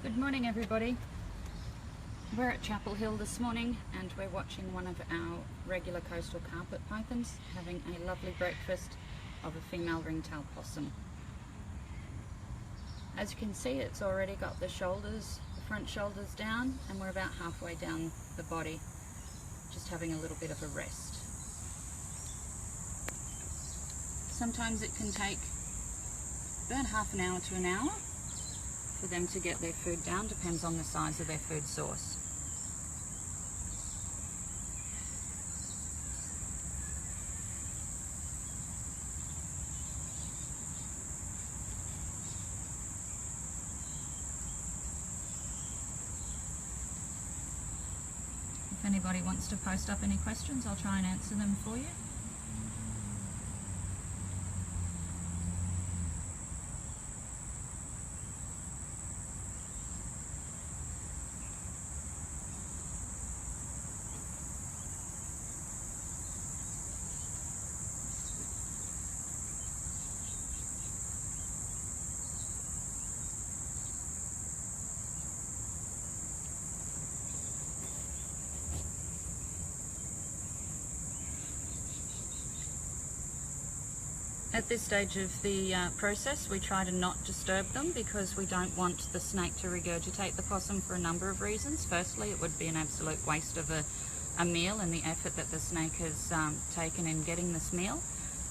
Good morning everybody. We're at Chapel Hill this morning and we're watching one of our regular coastal carpet pythons having a lovely breakfast of a female ringtail possum. As you can see, it's already got the front shoulders down, and we're about halfway down the body, just having a little bit of a rest. Sometimes it can take about half an hour to an hour for them to get their food down, depends on the size of their food source. If anybody wants to post up any questions, I'll try and answer them for you. At this stage of the process, we try to not disturb them because we don't want the snake to regurgitate the possum for a number of reasons. Firstly, it would be an absolute waste of a meal and the effort that the snake has taken in getting this meal.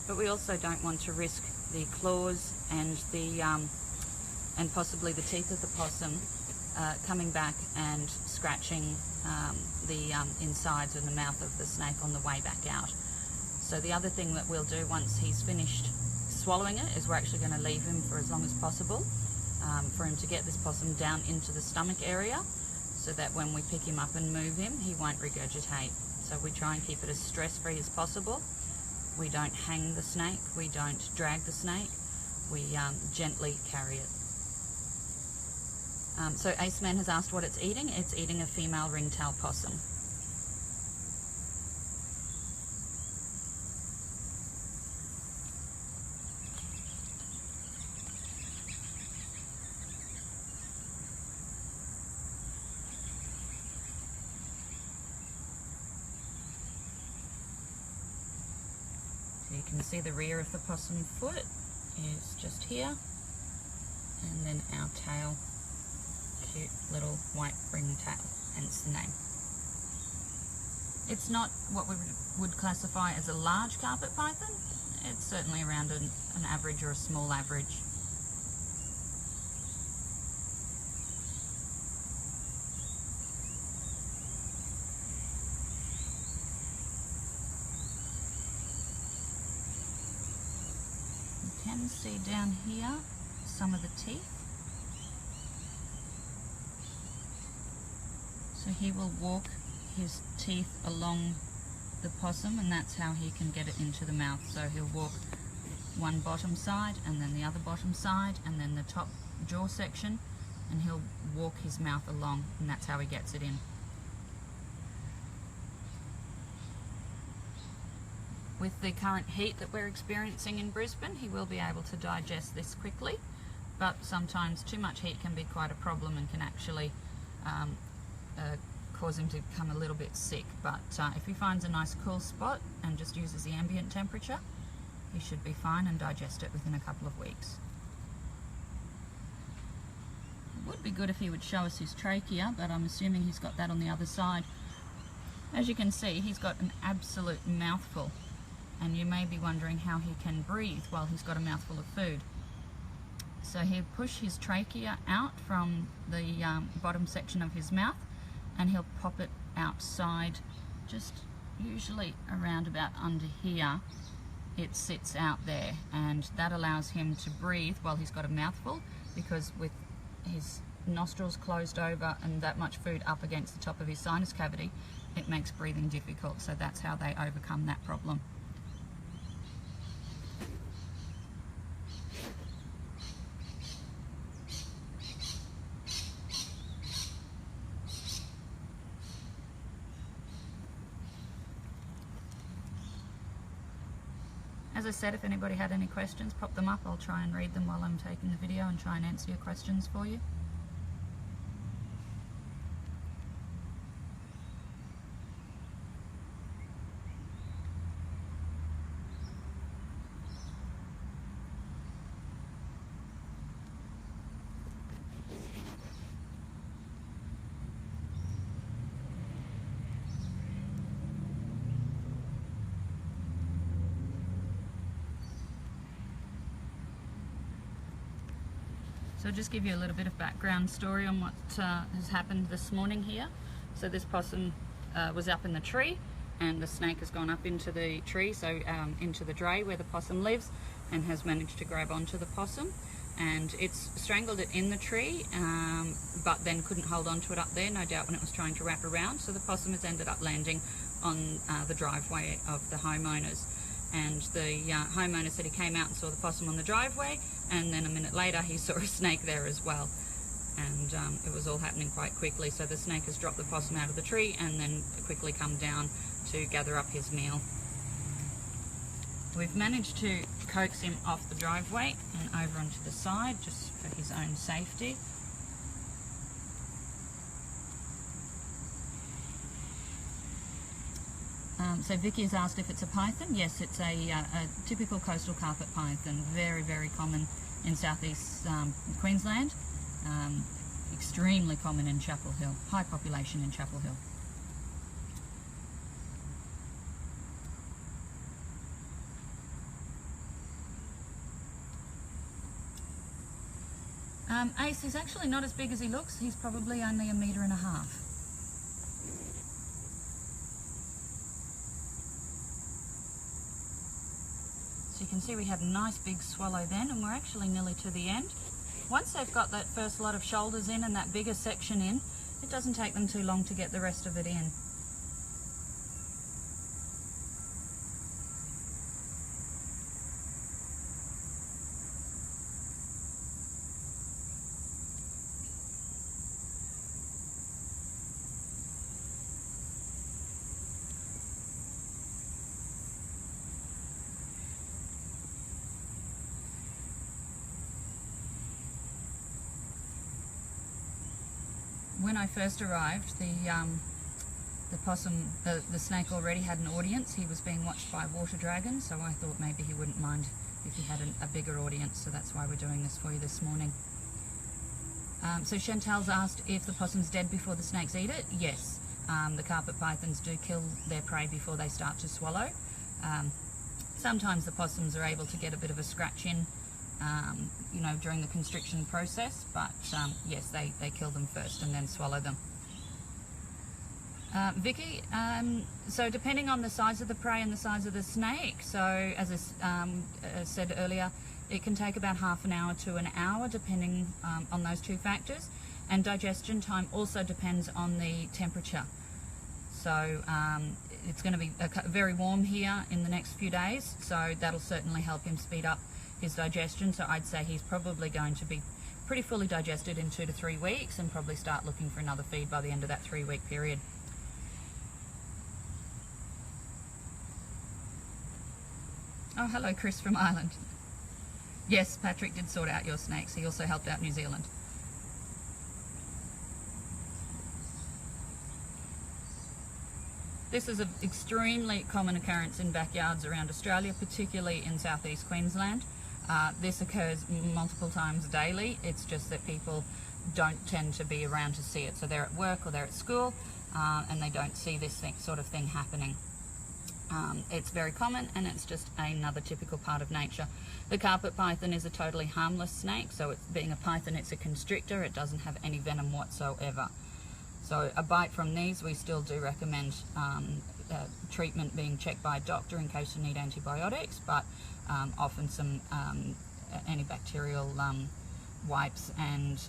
But we also don't want to risk the claws and and possibly the teeth of the possum coming back and scratching the insides and the mouth of the snake on the way back out. So the other thing that we'll do once he's finished swallowing it is we're actually going to leave him for as long as possible for him to get this possum down into the stomach area, so that when we pick him up and move him, he won't regurgitate. So we try and keep it as stress-free as possible. We don't hang the snake, we don't drag the snake, we gently carry it. So Ace Man has asked what it's eating. It's eating a female ringtail possum. So you can see the rear of the possum foot is just here, and then our tail, cute little white ringtail, hence the name. It's not what we would classify as a large carpet python. It's certainly around an average or a small average. You can see down here some of the teeth. So he will walk his teeth along the possum, and that's how he can get it into the mouth. So he'll walk one bottom side and then the other bottom side and then the top jaw section, and he'll walk his mouth along, and that's how he gets it in. With the current heat that we're experiencing in Brisbane, he will be able to digest this quickly, but sometimes too much heat can be quite a problem and can actually cause him to become a little bit sick. But if he finds a nice cool spot and just uses the ambient temperature, he should be fine and digest it within a couple of weeks. It would be good if he would show us his trachea, but I'm assuming he's got that on the other side. As you can see, he's got an absolute mouthful, and you may be wondering how he can breathe while he's got a mouthful of food. So he'll push his trachea out from the bottom section of his mouth, and he'll pop it outside, just usually around about under here. It sits out there, and that allows him to breathe while he's got a mouthful, because with his nostrils closed over and that much food up against the top of his sinus cavity, it makes breathing difficult. So that's how they overcome that problem. As I said, if anybody had any questions, pop them up. I'll try and read them while I'm taking the video and try and answer your questions for you. So I'll just give you a little bit of background story on what has happened this morning here. So this possum was up in the tree, and the snake has gone up into the tree, so into the dray where the possum lives, and has managed to grab onto the possum. And it's strangled it in the tree, but then couldn't hold on to it up there, no doubt when it was trying to wrap around. So the possum has ended up landing on the driveway of the homeowners. And the homeowner said he came out and saw the possum on the driveway, and then a minute later he saw a snake there as well. And it was all happening quite quickly. So the snake has dropped the possum out of the tree and then quickly come down to gather up his meal. We've managed to coax him off the driveway and over onto the side just for his own safety. So Vicky has asked if it's a python. Yes, it's a typical coastal carpet python, very, very common in southeast Queensland, extremely common in Chapel Hill, high population in Chapel Hill. Ace is actually not as big as he looks. He's probably only 1.5 meters. So you can see we had a nice big swallow then, and we're actually nearly to the end. Once they've got that first lot of shoulders in and that bigger section in, it doesn't take them too long to get the rest of it in. When I first arrived, the possum, the snake already had an audience. He was being watched by water dragons, so I thought maybe he wouldn't mind if he had a bigger audience, so that's why we're doing this for you this morning. So Chantal's asked if the possum's dead before the snakes eat it. Yes, the carpet pythons do kill their prey before they start to swallow. Sometimes the possums are able to get a bit of a scratch in, you know, during the constriction process, but yes, they kill them first and then swallow them. Vicky, so depending on the size of the prey and the size of the snake, so as I said earlier, it can take about half an hour to an hour depending on those two factors, and digestion time also depends on the temperature. So it's going to be very warm here in the next few days, so that'll certainly help him speed up his digestion. So I'd say he's probably going to be pretty fully digested in 2 to 3 weeks, and probably start looking for another feed by the end of that 3-week period. Oh, hello Chris from Ireland. Yes, Patrick did sort out your snakes. He also helped out New Zealand. This is an extremely common occurrence in backyards around Australia, particularly in southeast Queensland. This occurs multiple times daily. It's just that people don't tend to be around to see it. So they're at work or they're at school, and they don't see this sort of thing happening. It's very common, and it's just another typical part of nature. The carpet python is a totally harmless snake, so it's, being a python, it's a constrictor. It doesn't have any venom whatsoever. So a bite from these, we still do recommend treatment being checked by a doctor in case you need antibiotics, but often some antibacterial wipes and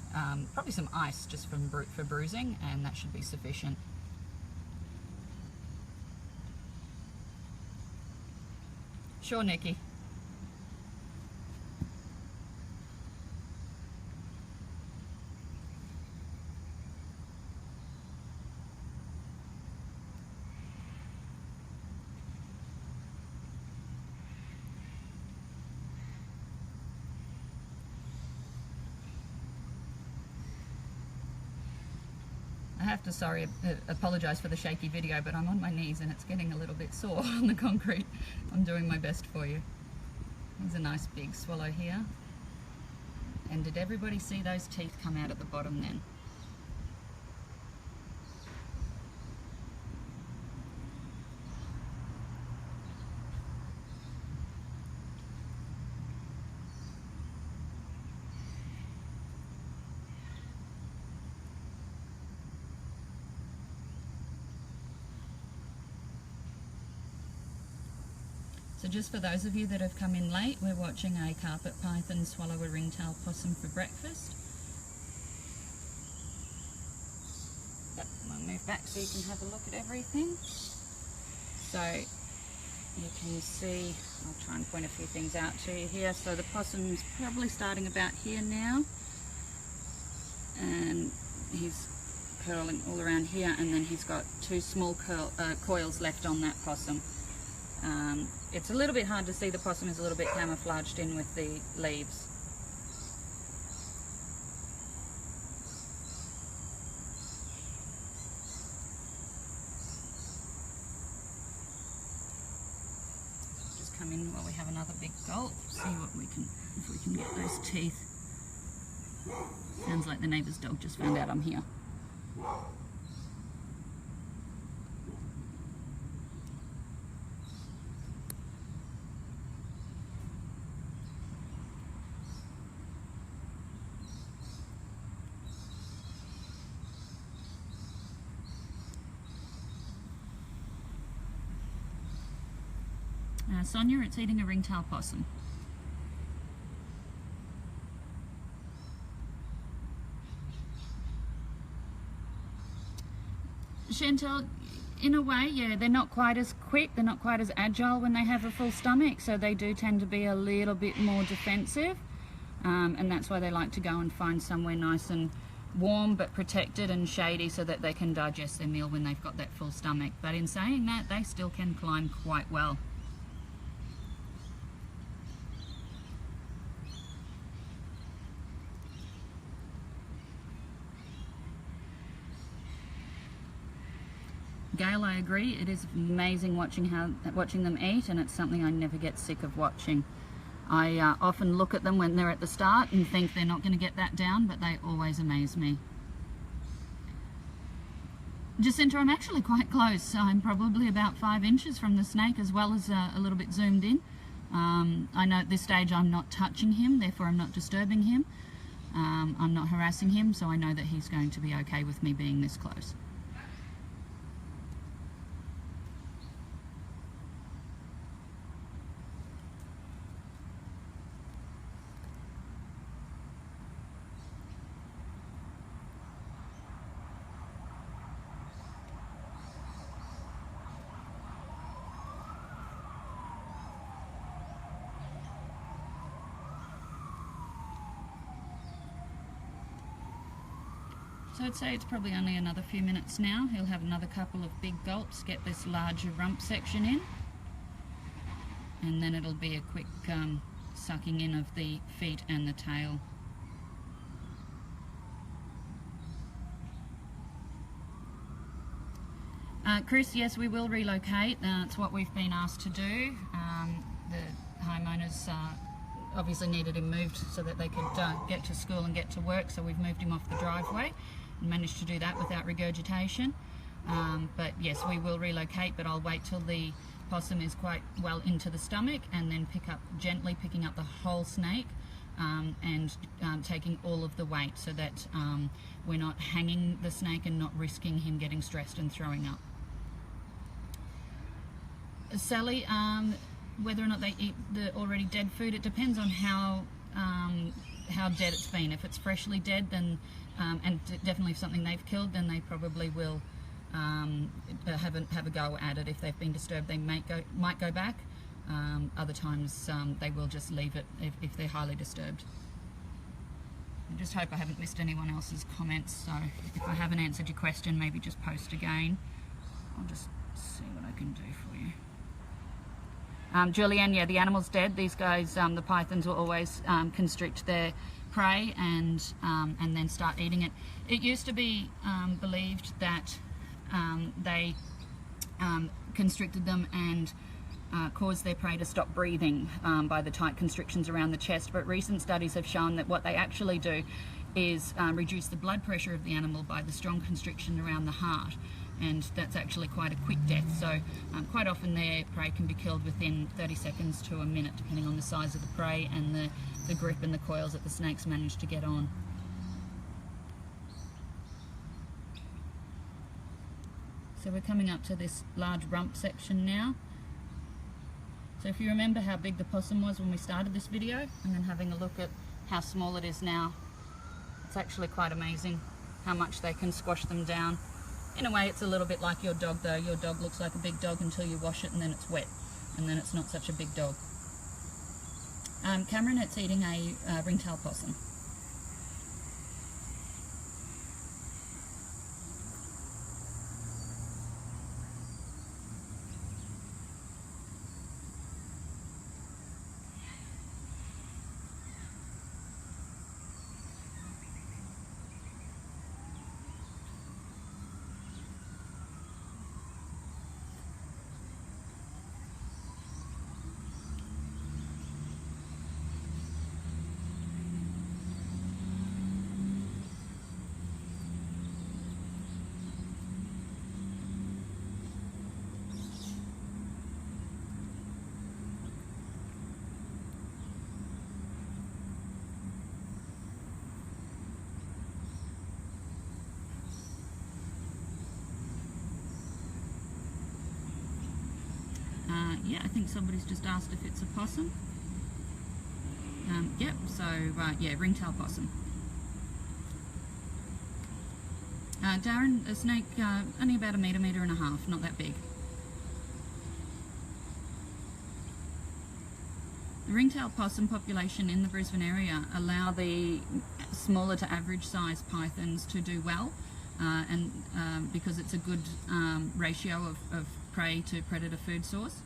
probably some ice just for bruising, and that should be sufficient. Sure, Nikki. I have to apologise for the shaky video, but I'm on my knees and it's getting a little bit sore on the concrete. I'm doing my best for you. There's a nice big swallow here. And did everybody see those teeth come out at the bottom then? So just for those of you that have come in late, we're watching a carpet python swallow a ringtail possum for breakfast. I'll move back so you can have a look at everything. So you can see, I'll try and point a few things out to you here. So the possum's probably starting about here now, and he's curling all around here, and then he's got two small coils left on that possum. It's a little bit hard to see, the possum is a little bit camouflaged in with the leaves. Just come in while we have another big gulp, see what we can, if we can get those teeth. Sounds like the neighbour's dog just found out I'm here. Sonia, it's eating a ringtail possum. Chantel, in a way, yeah, they're not quite as quick, they're not quite as agile when they have a full stomach, so they do tend to be a little bit more defensive, and that's why they like to go and find somewhere nice and warm but protected and shady so that they can digest their meal when they've got that full stomach. But in saying that, they still can climb quite well. Gail, I agree. It is amazing watching them eat, and it's something I never get sick of watching. I often look at them when they're at the start and think they're not going to get that down, but they always amaze me. Jacinta, I'm actually quite close. So I'm probably about 5 inches from the snake, as well as a little bit zoomed in. I know at this stage I'm not touching him, therefore I'm not disturbing him. I'm not harassing him, so I know that he's going to be okay with me being this close. So I'd say it's probably only another few minutes now. He'll have another couple of big gulps, get this larger rump section in, and then it'll be a quick sucking in of the feet and the tail. Chris, yes, we will relocate. It's what we've been asked to do. The homeowners obviously needed him moved so that they could get to school and get to work, so we've moved him off the driveway and managed to do that without regurgitation. But yes, we will relocate, but I'll wait till the possum is quite well into the stomach, and then gently picking up the whole snake and taking all of the weight, so that we're not hanging the snake and not risking him getting stressed and throwing up. Sally, whether or not they eat the already dead food, it depends on how dead it's been. If it's freshly dead, then and definitely if something they've killed, then they probably will have a go at it. If they've been disturbed, they might go back. Other times they will just leave it if they're highly disturbed. I just hope I haven't missed anyone else's comments, so if I haven't answered your question, maybe just post again. I'll just see what I can do for you. Julianne, yeah, the animal's dead. These guys, the pythons, will always constrict their prey and then start eating it. It used to be believed that they constricted them and caused their prey to stop breathing by the tight constrictions around the chest, but recent studies have shown that what they actually do is reduce the blood pressure of the animal by the strong constriction around the heart, and that's actually quite a quick death. So quite often their prey can be killed within 30 seconds to a minute, depending on the size of the prey and the grip and the coils that the snakes manage to get on. So we're coming up to this large rump section now. So if you remember how big the possum was when we started this video, and then having a look at how small it is now, it's actually quite amazing how much they can squash them down. In a way, it's a little bit like your dog though. Your dog looks like a big dog until you wash it and then it's wet, and then it's not such a big dog. Cameron, it's eating a ringtail possum. Yeah, I think somebody's just asked if it's a possum. Yep, so yeah, ringtail possum. Darren, a snake only about a metre, metre and a half, not that big. The ringtail possum population in the Brisbane area allow the smaller to average size pythons to do well, and because it's a good ratio of prey to predator food source.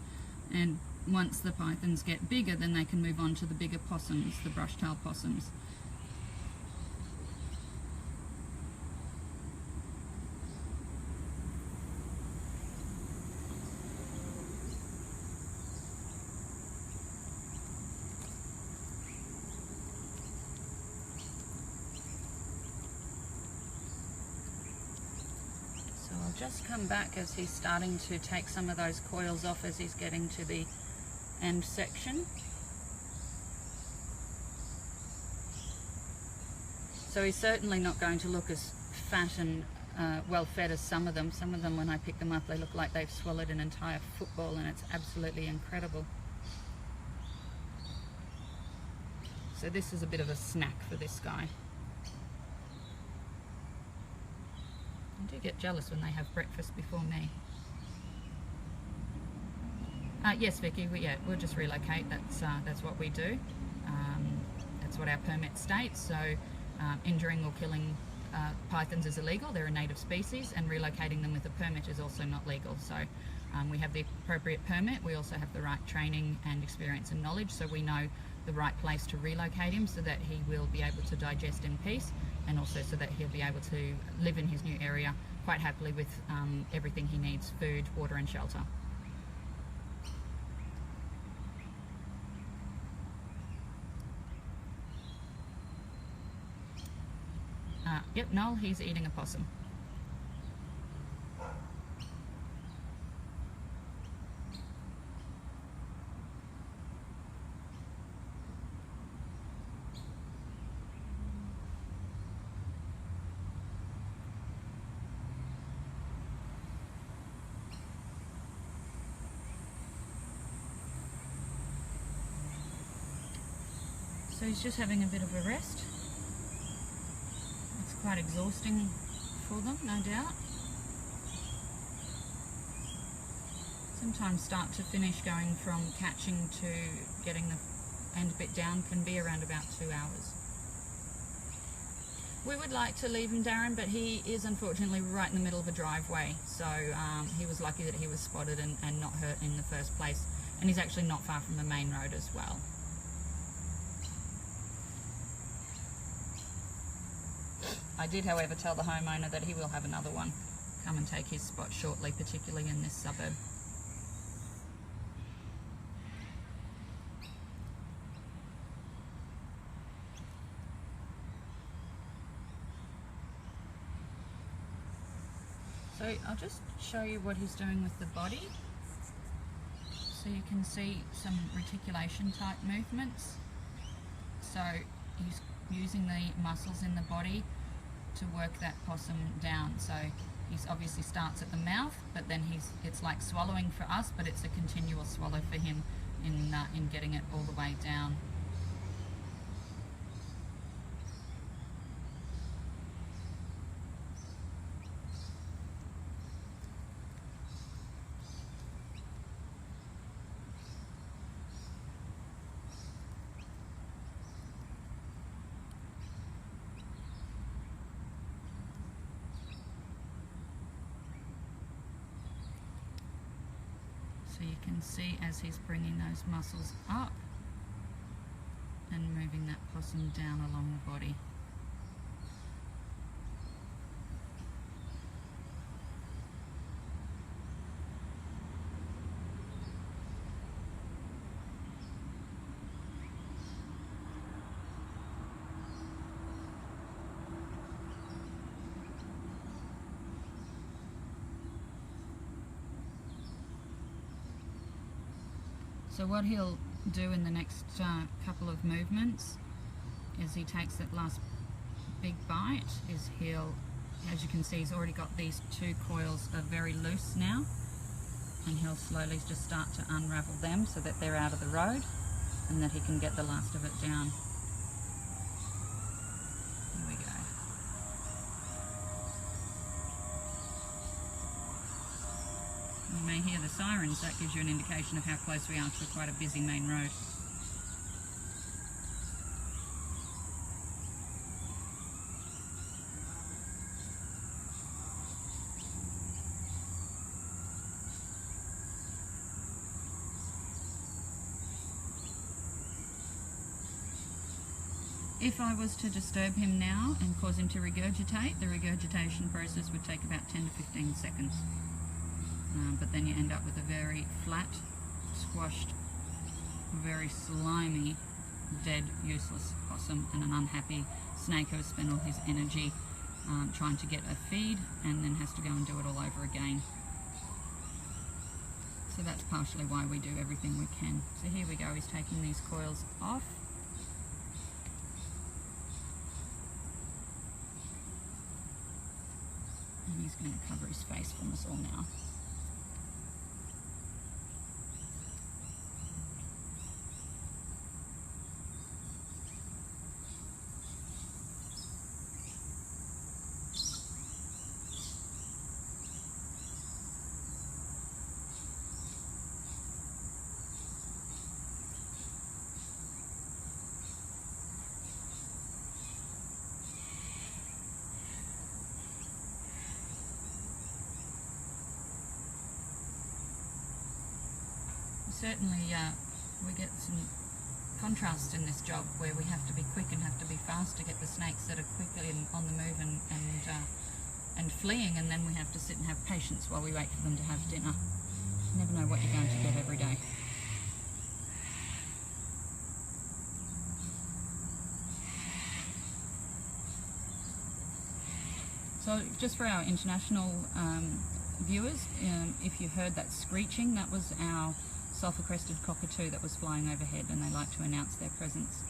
And once the pythons get bigger, then they can move on to the bigger possums, the brush-tailed possums. Just come back as he's starting to take some of those coils off as he's getting to the end section. So he's certainly not going to look as fat and well fed as some of them. Some of them, when I pick them up, they look like they've swallowed an entire football, and it's absolutely incredible. So this is a bit of a snack for this guy. I do get jealous when they have breakfast before me. Yes, Vicky, we'll just relocate. That's what we do. That's what our permit states. So injuring or killing pythons is illegal. They're a native species, and relocating them with a permit is also not legal. So we have the appropriate permit. We also have the right training and experience and knowledge, so we know the right place to relocate him so that he will be able to digest in peace, and also so that he'll be able to live in his new area quite happily with everything he needs: food, water and shelter. Yep, Noel, he's eating a possum. So he's just having a bit of a rest. It's quite exhausting for them, no doubt. Sometimes start to finish, going from catching to getting the end bit down, can be around about 2 hours. We would like to leave him, Darren, but he is unfortunately right in the middle of a driveway, so he was lucky that he was spotted and not hurt in the first place, and he's actually not far from the main road as well. I did, however, tell the homeowner that he will have another one come and take his spot shortly, particularly in this suburb. So I'll just show you what he's doing with the body. So you can see some reticulation type movements. So he's using the muscles in the body to work that possum down. So he's obviously starts at the mouth, but then it's like swallowing for us, but it's a continual swallow for him in getting it all the way down. So you can see as he's bringing those muscles up and moving that possum down along the body. So what he'll do in the next couple of movements is he takes that last big bite, is he'll, as you can see, he's already got these two coils are very loose now, and he'll slowly just start to unravel them so that they're out of the road and that he can get the last of it down. Here we go. You may hear the sirens. That gives you an indication of how close we are to quite a busy main road. If I was to disturb him now and cause him to regurgitate, the regurgitation process would take about 10 to 15 seconds. But then you end up with a very flat, squashed, very slimy, dead, useless possum, and an unhappy snake who has spent all his energy trying to get a feed and then has to go and do it all over again. So that's partially why we do everything we can. So here we go, he's taking these coils off. And he's going to cover his face from us all now. Certainly we get some contrast in this job where we have to be quick and have to be fast to get the snakes that are quickly on the move and fleeing, and then we have to sit and have patience while we wait for them to have dinner. You never know what you're going to get every day. So just for our international viewers, if you heard that screeching, that was our sulphur-crested cockatoo that was flying overhead, and they like to announce their presence.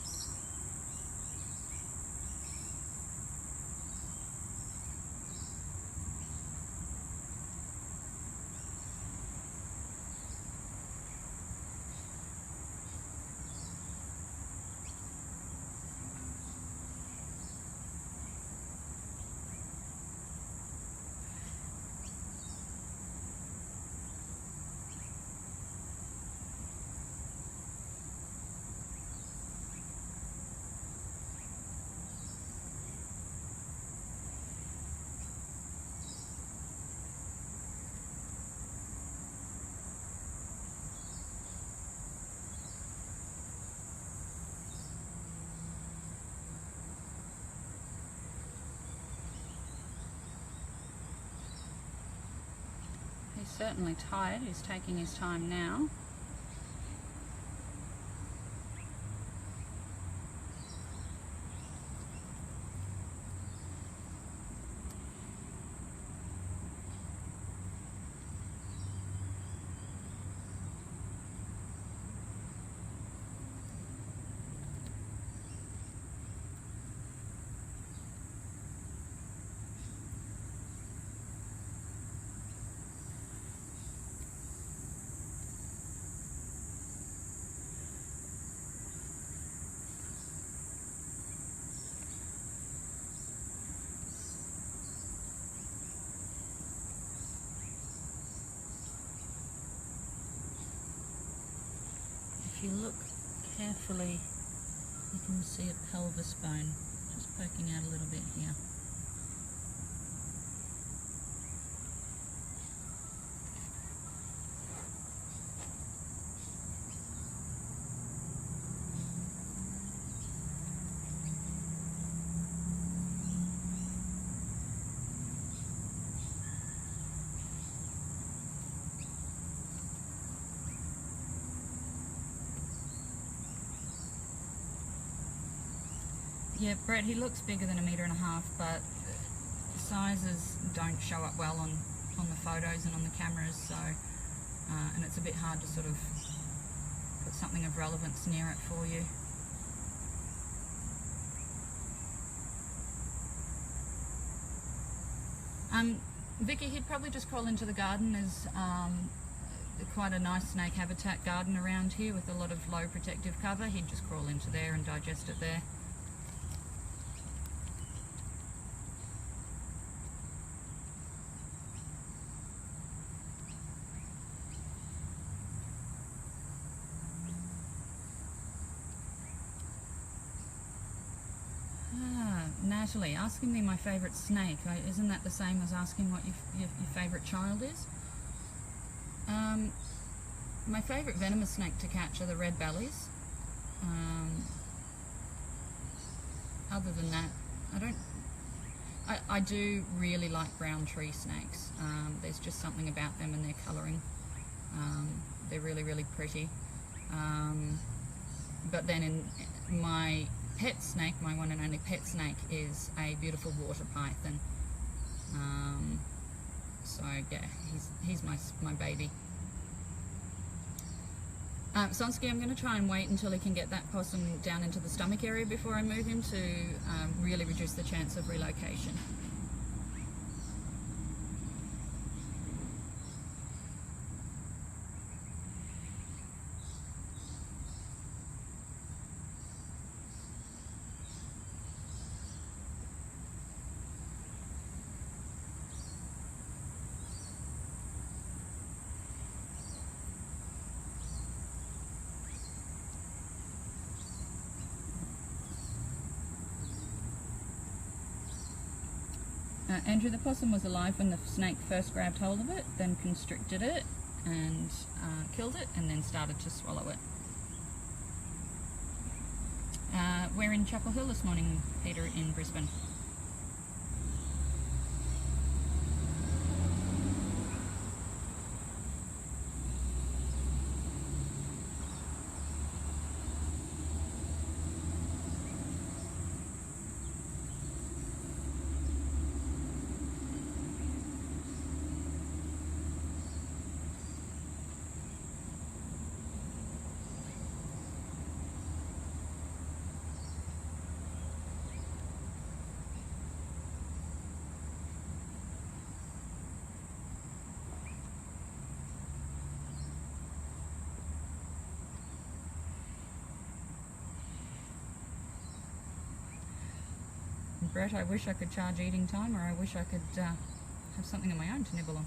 He's certainly tired. He's taking his time now. carefully, you can see a pelvis bone just poking out a little bit here. Yeah, Brett, he looks bigger than 1.5 meters, but the sizes don't show up well on the photos and on the cameras, so and it's a bit hard to sort of put something of relevance near it for you. Vicky, he'd probably just crawl into the garden. There's quite a nice snake habitat garden around here with a lot of low protective cover. He'd just crawl into there and digest it there. Natalie, asking me my favourite snake, isn't that the same as asking what your favourite child is? My favourite venomous snake to catch are the red bellies. Other than that, I do really like brown tree snakes. There's just something about them and their colouring. They're really, really pretty. But then in my pet snake, my one and only pet snake, is a beautiful water python. So yeah, he's my baby. Sonsky, I'm going to try and wait until he can get that possum down into the stomach area before I move him to really reduce the chance of relocation. Andrew, the possum was alive when the snake first grabbed hold of it, then constricted it and killed it, and then started to swallow it. We're in Chapel Hill this morning, Peter, in Brisbane. Brett, I wish I could charge eating time, or I wish I could have something of my own to nibble on.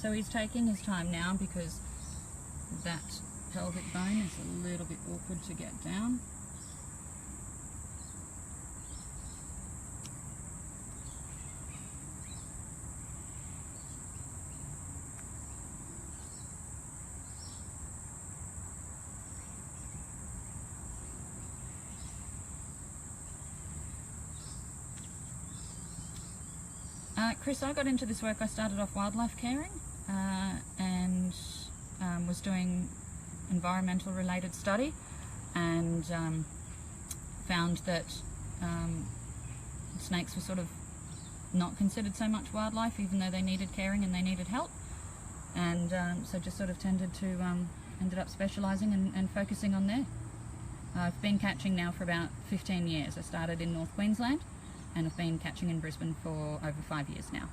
So he's taking his time now because that pelvic bone is a little bit awkward to get down. Chris, I got into this work, I started off wildlife caring and was doing environmental related study, and found that snakes were sort of not considered so much wildlife, even though they needed caring and they needed help. And so just sort of tended to, ended up specialising and focusing on there. I've been catching now for about 15 years. I started in North Queensland and I've been catching in Brisbane for over 5 years now.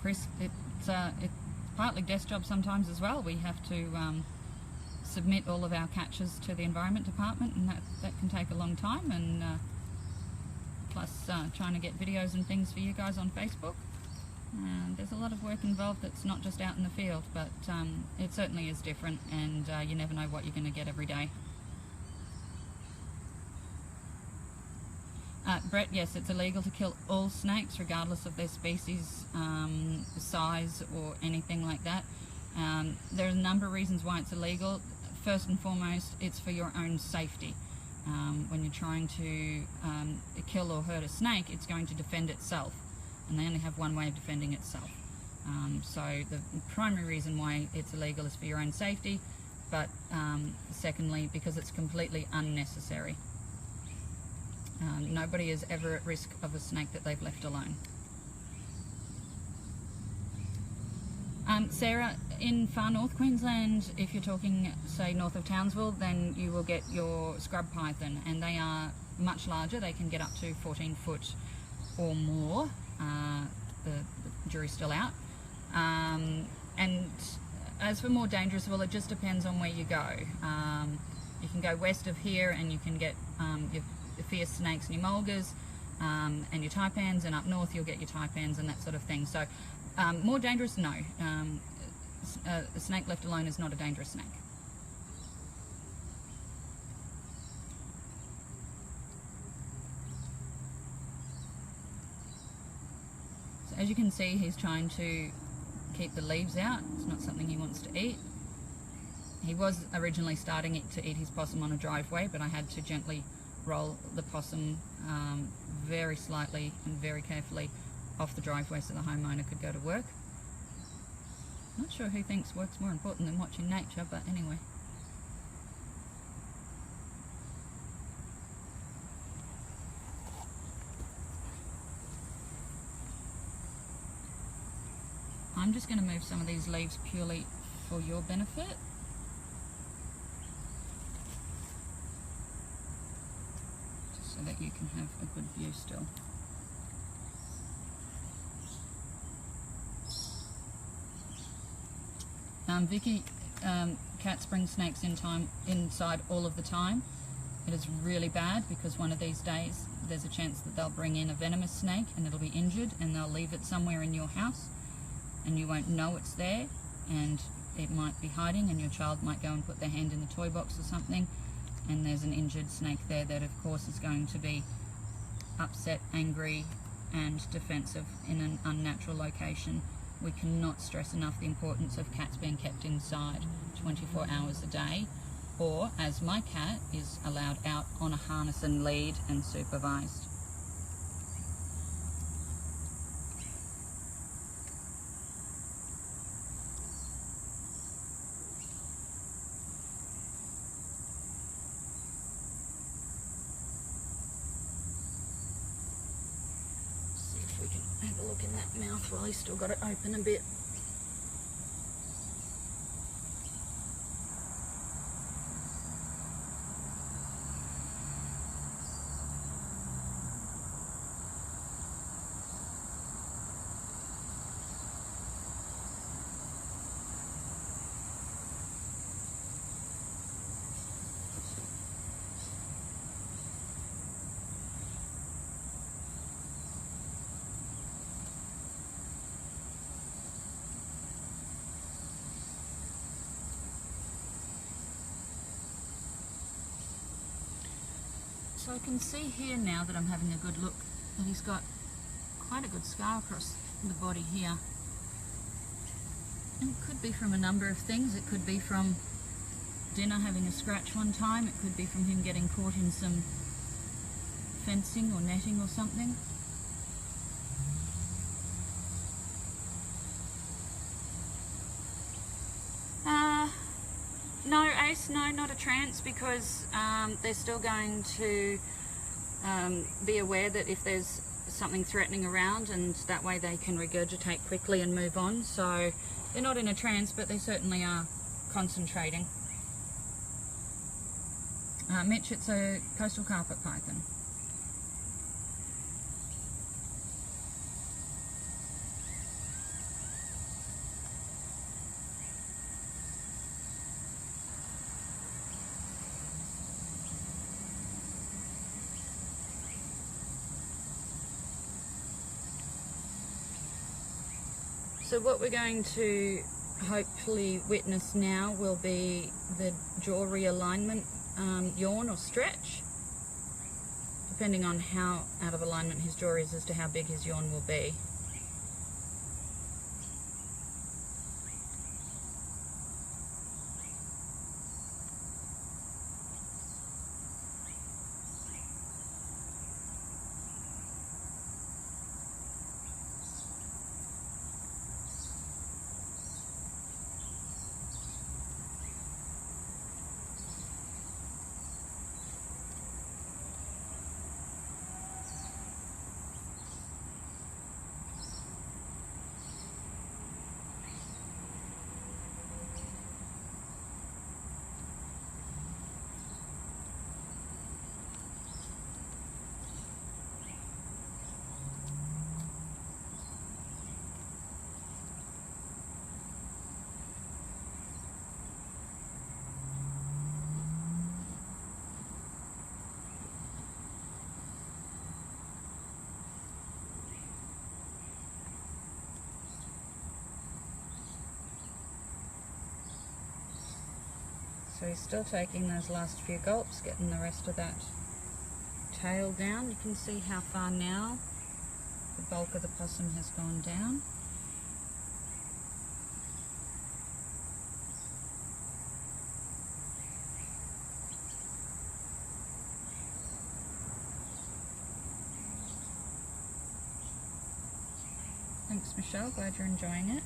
Chris, it's partly desk job sometimes as well. We have to submit all of our catches to the Environment Department, and that can take a long time, and plus trying to get videos and things for you guys on Facebook. There's a lot of work involved that's not just out in the field, but it certainly is different, and you never know what you're going to get every day. Brett, yes, it's illegal to kill all snakes regardless of their species, size or anything like that. There are a number of reasons why it's illegal. First and foremost, it's for your own safety. When you're trying to kill or hurt a snake, it's going to defend itself, and they only have one way of defending itself. So the primary reason why it's illegal is for your own safety, but secondly, because it's completely unnecessary. Nobody is ever at risk of a snake that they've left alone. Sarah, in far north Queensland, if you're talking, say, north of Townsville, then you will get your scrub python, and they are much larger. They can get up to 14 foot or more. The jury's still out. And as for more dangerous, well, it just depends on where you go. You can go west of here and you can get your fierce snakes and your mulgars and your taipans, and up north you'll get your taipans and that sort of thing. So more dangerous, no. A snake left alone is not a dangerous snake. So as you can see, he's trying to keep the leaves out. It's not something he wants to eat. He was originally starting to eat his possum on a driveway, but I had to gently roll the possum very slightly and very carefully off the driveway so the homeowner could go to work. Not sure who thinks work's more important than watching nature, but anyway. I'm just going to move some of these leaves purely for your benefit. Just so that you can have a good view still. Vicky, cats bring snakes inside all of the time. It is really bad because one of these days there's a chance that they'll bring in a venomous snake and it'll be injured, and they'll leave it somewhere in your house and you won't know it's there, and it might be hiding, and your child might go and put their hand in the toy box or something, and there's an injured snake there that of course is going to be upset, angry and defensive in an unnatural location. We cannot stress enough the importance of cats being kept inside 24 hours a day, or, as my cat, is allowed out on a harness and lead and supervised. Have a look in that mouth while he's still got it open a bit. So I can see here now that I'm having a good look that he's got quite a good scar across the body here. And it could be from a number of things. It could be from dinner having a scratch one time. It could be from him getting caught in some fencing or netting or something. No, Ace, no, not a trance, because they're still going to be aware that if there's something threatening around, and that way they can regurgitate quickly and move on. So they're not in a trance, but they certainly are concentrating. Mitch, it's a coastal carpet python. So what we're going to hopefully witness now will be the jaw realignment, yawn or stretch, depending on how out of alignment his jaw is as to how big his yawn will be. So he's still taking those last few gulps, getting the rest of that tail down. You can see how far now the bulk of the possum has gone down. Thanks, Michelle, glad you're enjoying it.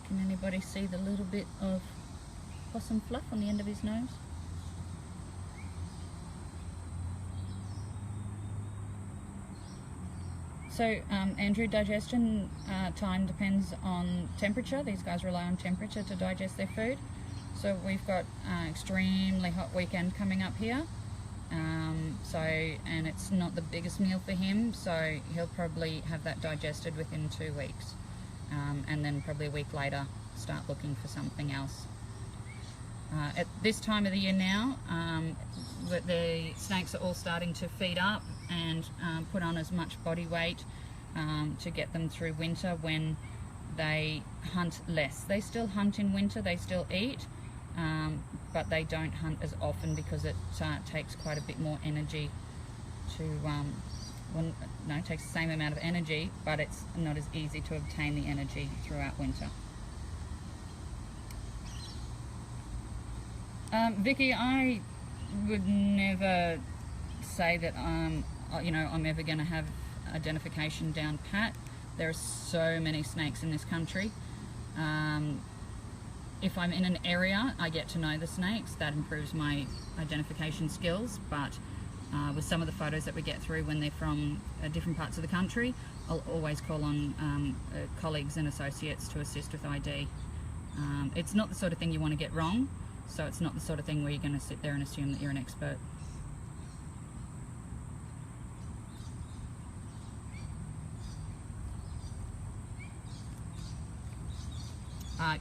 Can anybody see the little bit of possum fluff on the end of his nose? So Andrew, digestion time depends on temperature. These guys rely on temperature to digest their food. So we've got extremely hot weekend coming up here. And it's not the biggest meal for him, so he'll probably have that digested within 2 weeks. And then probably a week later start looking for something else. At this time of the year now, the snakes are all starting to feed up and put on as much body weight to get them through winter when they hunt less. They still hunt in winter, they still eat, but they don't hunt as often because it takes quite a bit more energy to it takes the same amount of energy, but it's not as easy to obtain the energy throughout winter. Vicky, I would never say that I'm ever going to have identification down pat. There are so many snakes in this country. If I'm in an area, I get to know the snakes. That improves my identification skills, but with some of the photos that we get through when they're from different parts of the country, I'll always call on colleagues and associates to assist with ID. It's not the sort of thing you want to get wrong, so it's not the sort of thing where you're going to sit there and assume that you're an expert.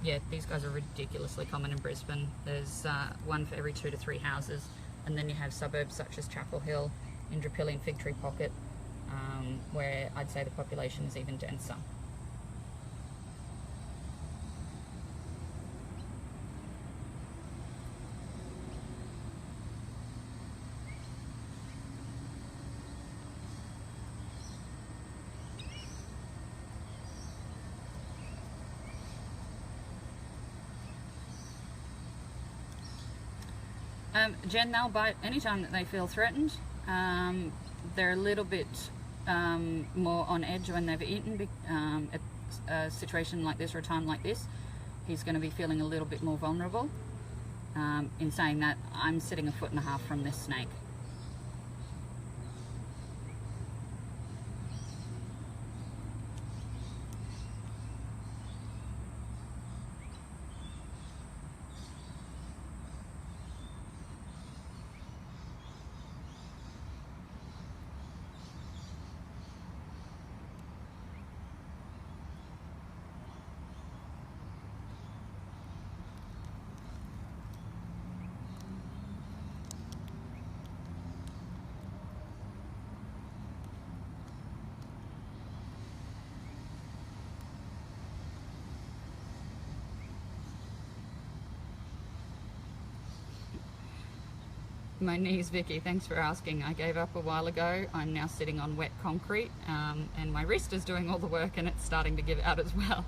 Yeah, these guys are ridiculously common in Brisbane. There's one for every 2 to 3 houses, and then you have suburbs such as Chapel Hill, Indooroopilly and Fig Tree Pocket, where I'd say the population is even denser. Jen, they'll bite anytime that they feel threatened. They're a little bit more on edge when they've eaten. At a situation like this or a time like this, he's going to be feeling a little bit more vulnerable. In saying that, I'm sitting 1.5 feet from this snake. My knees, Vicky, thanks for asking. I gave up a while ago. I'm now sitting on wet concrete, and my wrist is doing all the work and it's starting to give out as well.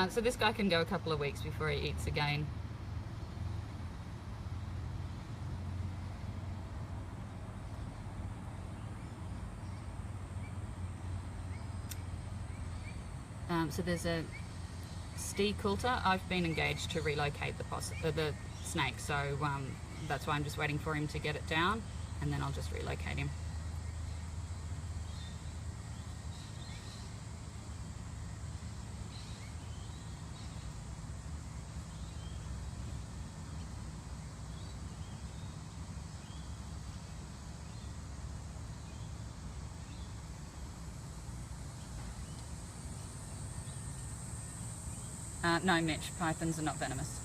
So this guy can go a couple of weeks before he eats again. So there's a Stee Coulter. I've been engaged to relocate the snake, so that's why I'm just waiting for him to get it down, and then I'll just relocate him. No, Mitch, pythons are not venomous.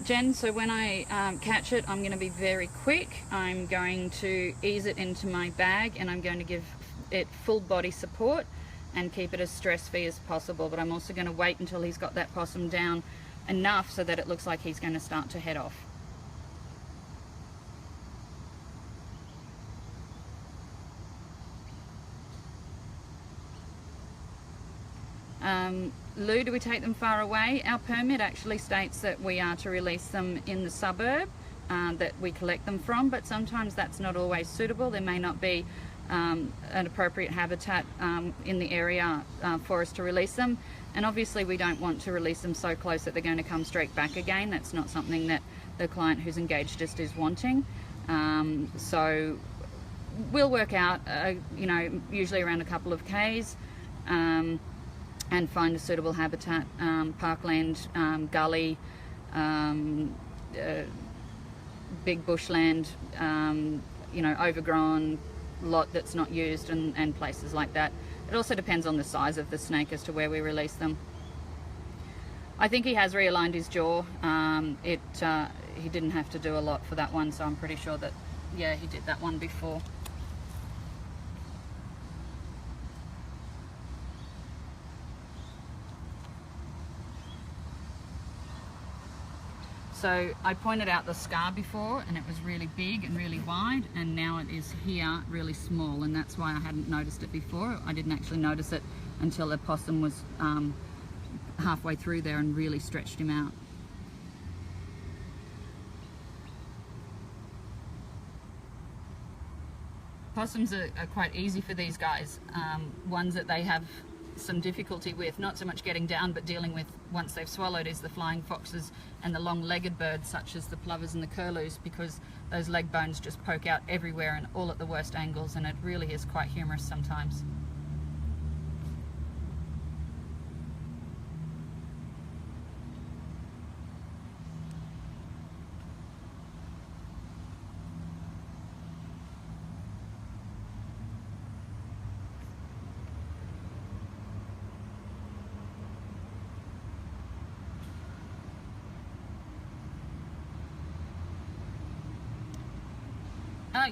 Jen, so when I catch it, I'm going to be very quick. I'm going to ease it into my bag and I'm going to give it full body support and keep it as stress-free as possible, but I'm also going to wait until he's got that possum down enough so that it looks like he's going to start to head off. Lou, do we take them far away? Our permit actually states that we are to release them in the suburb that we collect them from, but sometimes that's not always suitable. There may not be an appropriate habitat in the area for us to release them, and obviously we don't want to release them so close that they're going to come straight back again. That's not something that the client who's engaged us is wanting. So we'll work out, you know, usually around a couple of Ks, and find a suitable habitat, parkland, gully, big bushland, you know, overgrown lot that's not used, and places like that. It also depends on the size of the snake as to where we release them. I think he has realigned his jaw. He didn't have to do a lot for that one, so I'm pretty sure that, yeah, he did that one before. So I pointed out the scar before, and it was really big and really wide, and now it is here really small, and that's why I hadn't noticed it before. I didn't actually notice it until the possum was halfway through there and really stretched him out. Possums are quite easy for these guys. Ones that they have some difficulty with, not so much getting down, but dealing with once they've swallowed, is the flying foxes and the long-legged birds such as the plovers and the curlews, because those leg bones just poke out everywhere and all at the worst angles, and it really is quite humorous sometimes.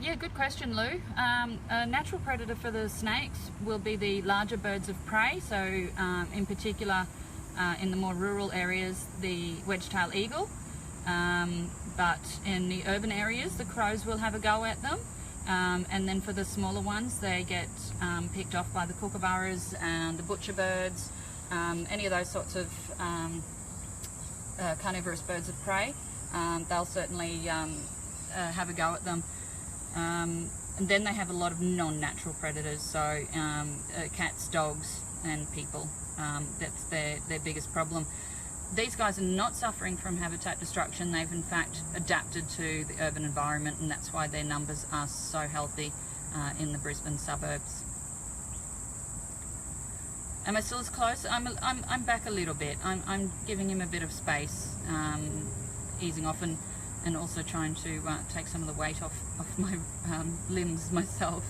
Yeah, good question, Lou. A natural predator for the snakes will be the larger birds of prey, so in particular in the more rural areas the wedge-tailed eagle, but in the urban areas the crows will have a go at them, and then for the smaller ones they get picked off by the kookaburras and the butcher birds, any of those sorts of carnivorous birds of prey. They'll certainly have a go at them. And then they have a lot of non-natural predators, so cats, dogs and people. That's their biggest problem. These guys are not suffering from habitat destruction. They've in fact adapted to the urban environment, and that's why their numbers are so healthy in the Brisbane suburbs. Am I still as close? I'm back a little bit. I'm giving him a bit of space, easing off, and also trying to take some of the weight off my limbs myself.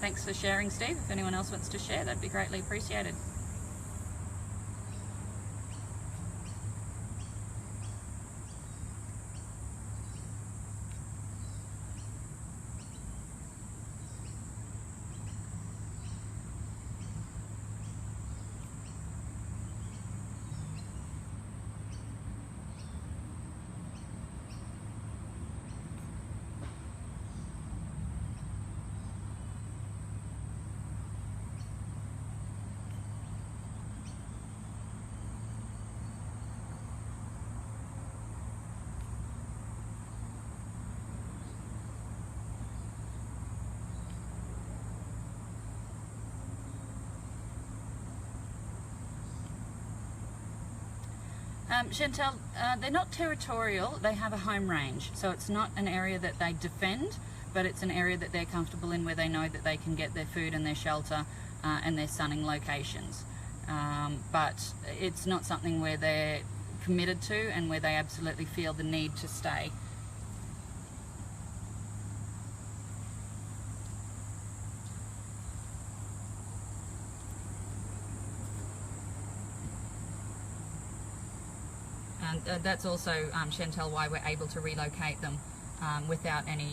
Thanks for sharing, Steve. If anyone else wants to share, that'd be greatly appreciated. Chantal, they're not territorial, they have a home range, so it's not an area that they defend, but it's an area that they're comfortable in, where they know that they can get their food and their shelter and their sunning locations. But it's not something where they're committed to and where they absolutely feel the need to stay. That's also, Chantal, why we're able to relocate them without any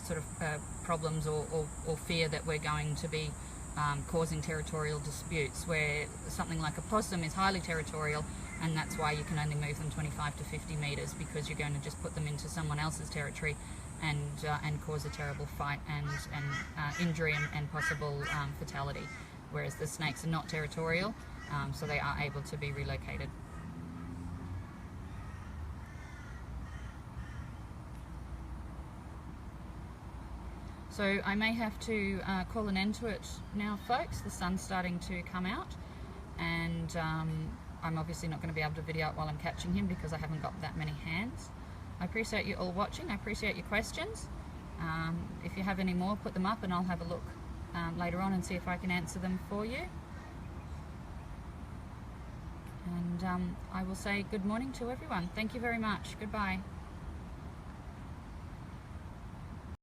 sort of problems or fear that we're going to be causing territorial disputes, where something like a possum is highly territorial, and that's why you can only move them 25 to 50 metres, because you're going to just put them into someone else's territory and cause a terrible fight and injury and possible fatality, whereas the snakes are not territorial, so they are able to be relocated. So I may have to call an end to it now, folks. The sun's starting to come out, and I'm obviously not going to be able to video it while I'm catching him because I haven't got that many hands. I appreciate you all watching. I appreciate your questions. If you have any more, put them up and I'll have a look later on and see if I can answer them for you. And I will say good morning to everyone. Thank you very much. Goodbye.